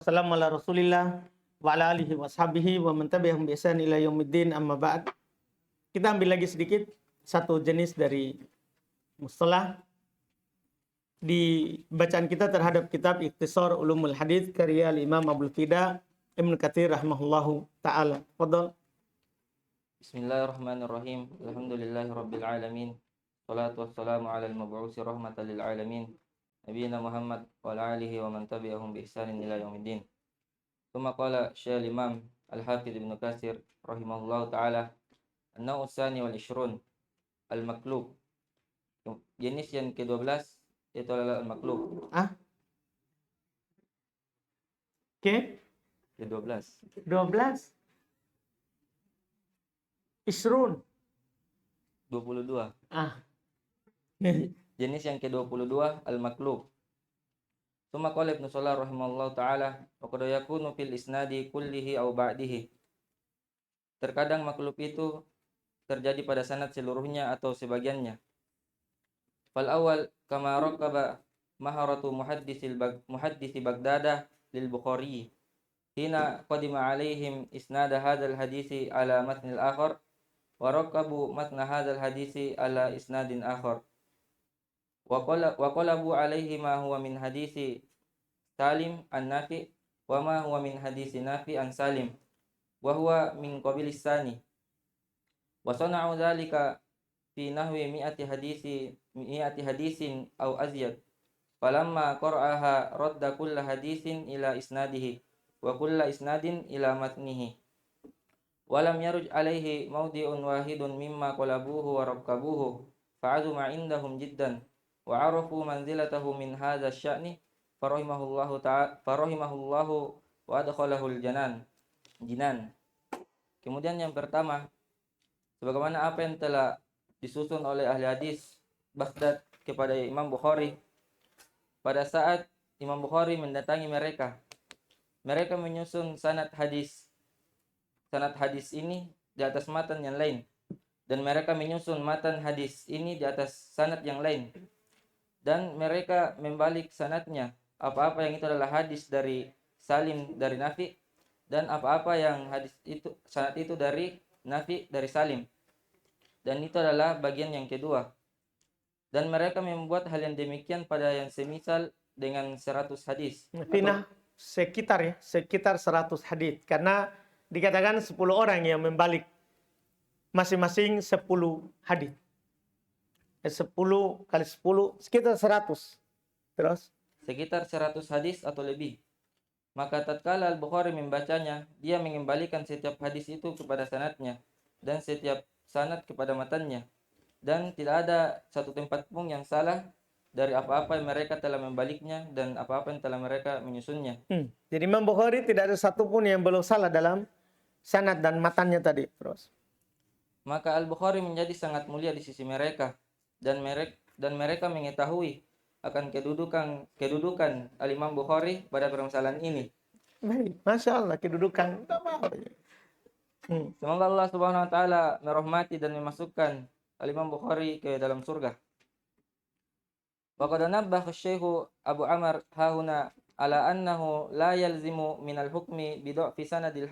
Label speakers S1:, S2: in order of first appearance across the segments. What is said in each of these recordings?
S1: Wassalamu ala Rasulillah wa ala alihi wa sahbihi wa man tabi'ahum bi ihsan ila yaumiddin, amma ba'd. Kita ambil lagi sedikit satu jenis dari mustalah di bacaan kita terhadap kitab Ikhtisar Ulumul Hadis karya Imam Abdul Fida Ibnu Katsir rahimahullahu taala. Fadhal.
S2: Bismillahirrahmanirrahim. Alhamdulillahirabbil alamin. Shalatu wassalamu ala al-mab'uts rahmatan lil alamin. Nabiyina Muhammad wa ala alihi wa man tabi'ahum bi ihsanin ila yaumiddin. Tsumma qala Syekh Imam Al-Hafidz Ibnu Katsir rahimahullahu taala, an-naw'u tsani wal 20 al-maklub. Jenis yang ke-12 itu adalah al-maklub. Ke-12.
S1: 12 Isrun
S2: 22. Jenis yang ke-22 al-maklub. Tsumma qala Ibnu Shalah rahimahullahu taala, wa qad yakunu fil isnadi kullihi aw ba'dihi. Terkadang maklub itu terjadi pada sanad seluruhnya atau sebagiannya. Fal awal kama raqaba maharatu muhaddisi Baghdad lil Bukhari hina qadima alaihim isnad hadzal hadisi ala matnil akhar wa raqabu matna hadzal hadisi ala isnadin akhar. Wa qalabu alaihi ma huwa min hadisi Salim an-Nafi wa ma huwa min hadisi Nafi an Salim wa huwa min qabilis sani. Wa sana'u dzalika fi nahwi mi'ati hadisin aw azyad. Falamma qara'aha radda kull hadisin ila isnadihi wa kull isnadin ila matnihi. Walam yaruj alaihi mawdi'un wahidun mimma qalabuhu wa rakabuhu fa'azuma indahum jiddan wa arafu manzilatahu min hadha asy-sya'ni farahimahullahu wa adkhalahul jinan. Kemudian yang pertama, sebagaimana apa yang telah disusun oleh ahli hadis Baghdad kepada Imam Bukhari pada saat Imam Bukhari mendatangi mereka menyusun sanad hadis ini di atas matan yang lain, dan mereka menyusun matan hadis ini di atas sanad yang lain, dan mereka membalik sanadnya, apa-apa yang itu adalah hadis dari Salim dari Nafi, dan apa-apa yang hadis itu sanad itu dari Nafi dari Salim, dan itu adalah bagian yang kedua. Dan mereka membuat hal yang demikian pada yang semisal dengan 100 hadis.
S1: Sekitar 100 hadis, karena dikatakan 10 orang yang membalik masing-masing 10 hadis. 10 kali 10 sekitar 100. Terus
S2: sekitar 100 hadis atau lebih. Maka tatkala Al-Bukhari membacanya, dia mengembalikan setiap hadis itu kepada sanadnya dan setiap sanad kepada matannya, dan tidak ada satu tempat pun yang salah dari apa-apa yang mereka telah membaliknya dan apa-apa yang telah mereka menyusunnya.
S1: Jadi Imam Bukhari tidak ada satupun yang belum salah dalam sanad dan matannya tadi. Terus
S2: maka Al-Bukhari menjadi sangat mulia di sisi mereka, dan mereka mengetahui akan kedudukan Al-Imam Bukhari pada permasalahan ini.
S1: Masya Allah, kedudukan.
S2: Semoga Allah Subhanahu wa taala merahmati dan memasukkan Al-Imam Bukhari ke dalam surga. Wa qad nabbah Syekh Abu Amr hahuna ala annahu la yalzimu min al-hukmi bi dha'fi sanadil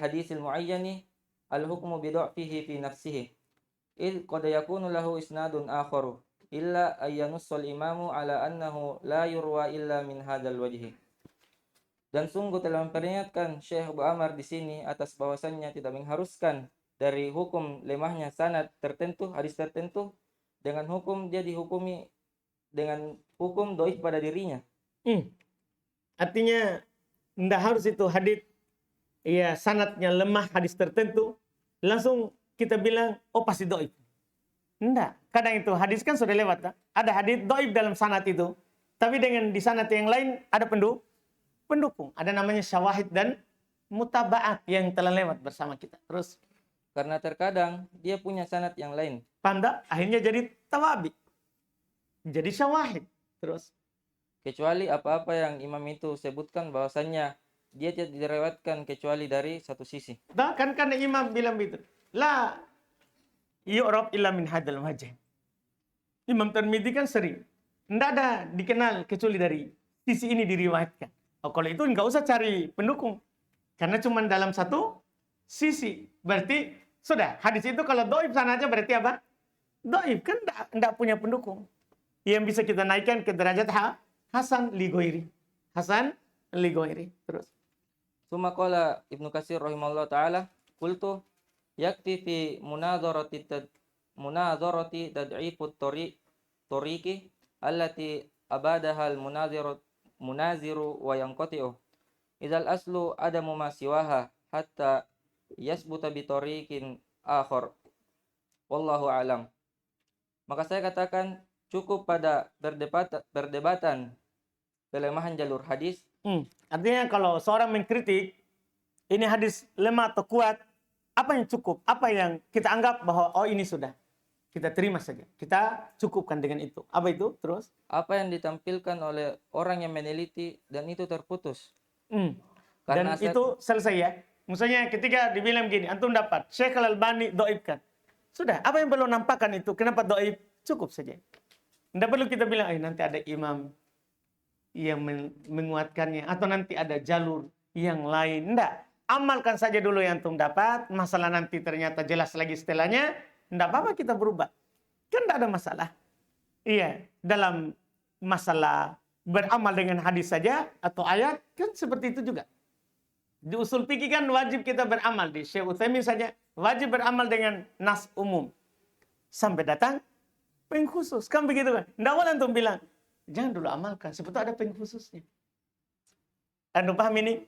S2: hadisil muayyani al-hukmu bi dha'fihi fi nafsihi. Id qad yakunu lahu isnadun akharu illa ayyanussal imamu ala annahu la yurwa illa min hadzal wajhi. Dan sungguh telah memperingatkan Syekh Abu Amr di sini atas bahwasannya tidak mengharuskan dari hukum lemahnya sanad tertentu, hadis tertentu, dengan hukum dia dihukumi dengan hukum dhaif pada dirinya.
S1: Artinya tidak harus itu hadis sanadnya lemah hadis tertentu langsung kita bilang pasti dhaif. Enggak. Kadang itu hadis kan sudah lewat. Ada hadis dhaif dalam sanad itu, tapi dengan di sanad yang lain ada pendukung. Ada namanya syawahid dan mutaba'at yang telah lewat bersama kita. Terus
S2: karena terkadang dia punya sanad yang lain.
S1: Panda akhirnya jadi tawabi. Jadi syawahid. Terus
S2: kecuali apa-apa yang imam itu sebutkan bahwasannya dia tidak direwatkan kecuali dari satu sisi.
S1: Kan karena imam bilang begitu. La yu'rab illa min hadzal wajh. Imam Tirmidzi kan sering. Tidak ada dikenal kecuali dari sisi ini diriwayatkan. Oh, kalau itu nggak usah cari pendukung. Karena cuma dalam satu sisi. Berarti sudah, hadis itu kalau doib sanadnya berarti apa? Doib, kan enggak punya pendukung. Yang bisa kita naikkan ke derajat Hasan li ghairi. Hasan li ghairi. Terus.
S2: Summa qala Ibnu Katsir rahimahullah taala, qultu yakti fi munadharati tad'ifut tariqi allati abadaha munaziru wa yanqati'u. Idzal aslu adamu ma siwaha hatta yasbuta bi tariqin akhar. Wallahu a'lam. Maka saya katakan cukup pada perdebatan pelemahan jalur hadis.
S1: Artinya kalau seorang mengkritik ini hadis lemah atau kuat, apa yang cukup? Apa yang kita anggap bahwa oh ini sudah kita terima saja. Kita cukupkan dengan itu. Apa itu? Terus?
S2: Apa yang ditampilkan oleh orang yang meneliti dan itu terputus.
S1: Dan
S2: Karena
S1: itu selesai ya. Maksudnya ketika dibilang gini, antum dapat Syekh Al-Albani doibkan. Sudah, apa yang perlu nampakkan itu? Kenapa doib? Cukup saja. Tidak perlu kita bilang, nanti ada imam yang menguatkannya atau nanti ada jalur yang lain. Enggak. Amalkan saja dulu yang antum dapat. Masalah nanti ternyata jelas lagi setelahnya. Enggak apa-apa kita berubah. Kan enggak ada masalah. Iya. Dalam masalah beramal dengan hadis saja atau ayat. Kan seperti itu juga. Di usul fikih kan wajib kita beramal. Di Syekh Utsaimin saja. Wajib beramal dengan nas umum. Sampai datang pengkhusus. Kan begitu kan. Enggak boleh antum bilang. Jangan dulu amalkan, sebetulnya ada pengkhususnya. Anda paham ini?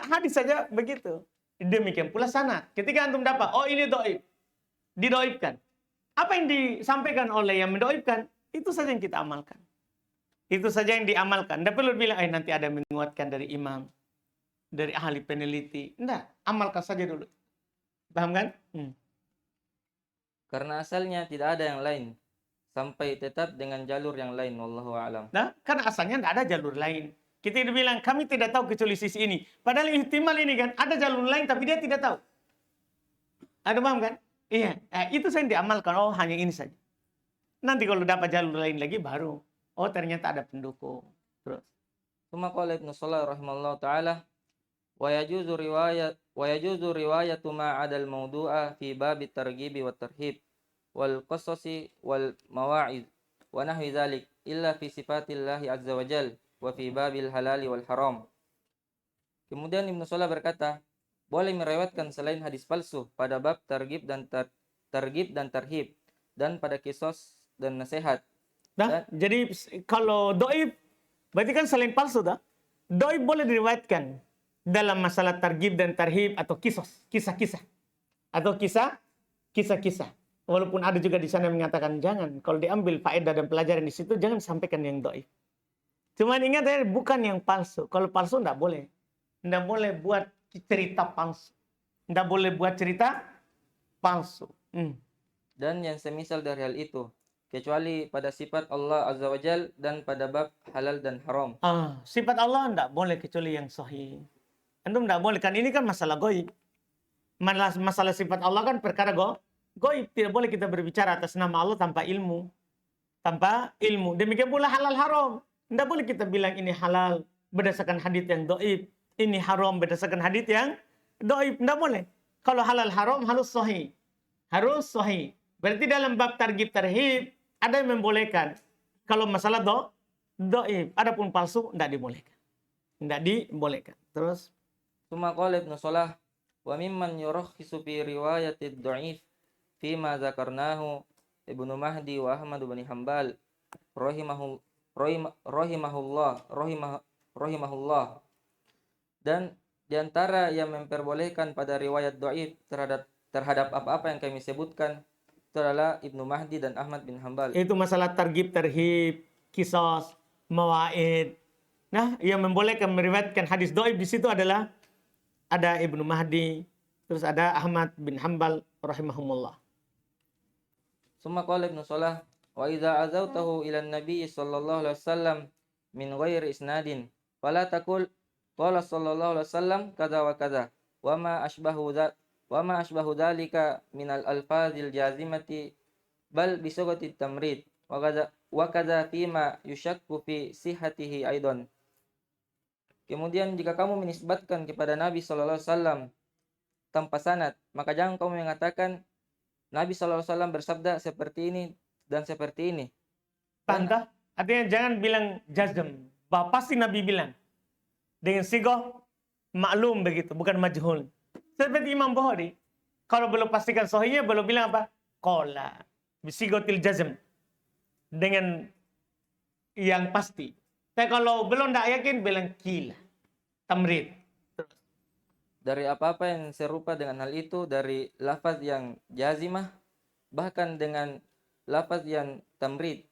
S1: Hadis saja begitu. Demikian pula sanad. Ketika antum dapat, oh ini doib. Didoibkan. Apa yang disampaikan oleh yang mendoibkan, itu saja yang kita amalkan. Itu saja yang diamalkan. Tidak perlu bilang, nanti ada menguatkan dari imam. Dari ahli peneliti. Tidak, amalkan saja dulu. Paham kan?
S2: Karena asalnya tidak ada yang lain. Sampai tetap dengan jalur yang lain, wallahu a'lam.
S1: Nah, karena asalnya tidak ada jalur lain. Kita bilang kami tidak tahu kecuali sisi ini. Padahal ihtimal ini kan ada jalur lain tapi dia tidak tahu. Ada paham kan? Iya, itu saya diamalkan. Oh, hanya ini saja. Nanti kalau dapat jalur lain lagi baru. Oh, ternyata ada pendukung. Terus.
S2: Summa qala Ibnu Salah rahimahullah taala wa yajuzu riwayatu ma 'adal mawdu'a fi babit targhibi wat tarhib wal qasasi wal mawa'id wa nahwi dzalik illa fi sifatillahi azza wa jal wa fi babil halali wal haram. Kemudian Ibnu Salah berkata, boleh meriwayatkan selain hadis palsu pada bab targhib dan tarhib dan pada kisos dan nasihat.
S1: Nah, jadi kalau doib berarti kan selain palsu dah. Doib boleh diriwayatkan dalam masalah targhib dan tarhib atau kisah-kisah atau kisah-kisah. Walaupun ada juga di sana mengatakan jangan. Kalau diambil faedah dan pelajaran di situ, jangan sampaikan yang doib. Cuman ingat ya, bukan yang palsu. Kalau palsu enggak boleh. Enggak boleh buat cerita palsu. Enggak boleh buat cerita palsu.
S2: Dan yang semisal dari hal itu, kecuali pada sifat Allah Azza wa Jal dan pada bab halal dan haram.
S1: Sifat Allah enggak boleh kecuali yang sahih. Antum enggak boleh. Kan ini kan masalah goib. Masalah sifat Allah kan perkara goib. Tidak boleh kita berbicara atas nama Allah tanpa ilmu. Demikian pula halal haram. Tidak boleh kita bilang ini halal berdasarkan hadits yang doib. Ini haram berdasarkan hadits yang doib. Tidak boleh. Kalau halal haram harus sahih. Harus sahih. Berarti dalam bab targhib tarhib ada yang membolehkan. Kalau masalah doib. Adapun palsu tidak dibolehkan. Tidak dibolehkan. Terus.
S2: Summa qala Ibnu Salah wa mimman yurakhisu fi riwayatid dha'if fima zakarnahu Ibnu Mahdi wa Ahmad bin Hanbal rahimahullah. Dan diantara yang memperbolehkan pada riwayat dhaif terhadap apa-apa yang kami sebutkan itu adalah Ibnu Mahdi dan Ahmad bin Hanbal.
S1: Itu masalah targhib tarhib, qisas, mawaid. Nah, yang membolehkan meriwayatkan hadis dhaif di situ adalah ada Ibnu Mahdi, terus ada Ahmad bin Hanbal rahimahumullah.
S2: Summa qala Ibnu Salah wa idza azautahu ila an-nabi sallallahu alaihi wasallam min ghairi isnadin fala taqul qala sallallahu alaihi wasallam kadza wa kadza wa ma ashbahu dzalika min al-alfazil jazimati bal bi sugati tamrid wa kadza fima yushakku fi sihhatihi aidan. Kemudian jika kamu menisbatkan kepada Nabi sallallahu alaihi wasallam tanpa sanad, maka jangan kamu mengatakan Nabi sallallahu alaihi wasallam bersabda seperti ini dan seperti ini.
S1: Paham tak? Artinya jangan bilang jazm. Bahwa pasti Nabi bilang. Dengan sigoh maklum begitu, bukan majhul. Seperti Imam Bukhari. Kalau belum pastikan sahihnya, belum bilang apa? Qala. Bisigotil jazm. Dengan yang pasti. Tapi kalau belum tak yakin, bilang kila. Tamrid.
S2: Dari apa-apa yang serupa dengan hal itu, dari lafaz yang jazimah, bahkan dengan lafaz yang tamrid,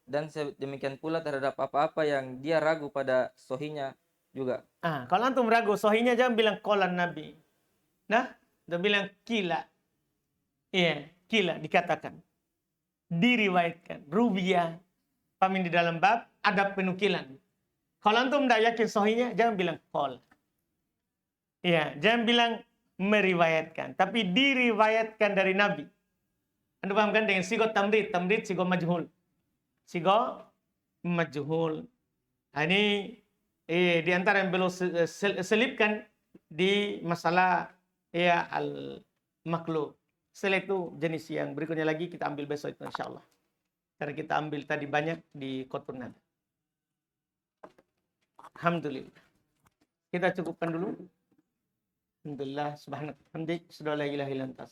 S2: dan demikian pula terhadap apa-apa yang dia ragu pada sohinya juga.
S1: Kalau antum ragu sahihnya, jangan bilang qolan Nabi. Nah, dia bilang kila. Iya, kila dikatakan. Diriwayatkan. Rubiah. Pamin di dalam bab ada penukilan. Kalau antum tidak yakin sahihnya, jangan bilang qol. Iya, jangan bilang meriwayatkan, tapi diriwayatkan dari Nabi. Anda paham kan dengan sigo tamrid, tamrid sigo majhul. Sigo majhul. Ini di antara yang belum selipkan di masalah ya al-makhluk. Setelah itu jenis yang berikutnya lagi kita ambil besok itu insyaallah. Karena kita ambil tadi banyak di Qutbun Nada. Alhamdulillah. Kita cukupkan dulu. Alhamdulillah subhanallahi wa bihamdihi, asyhadu an la ilaha illa anta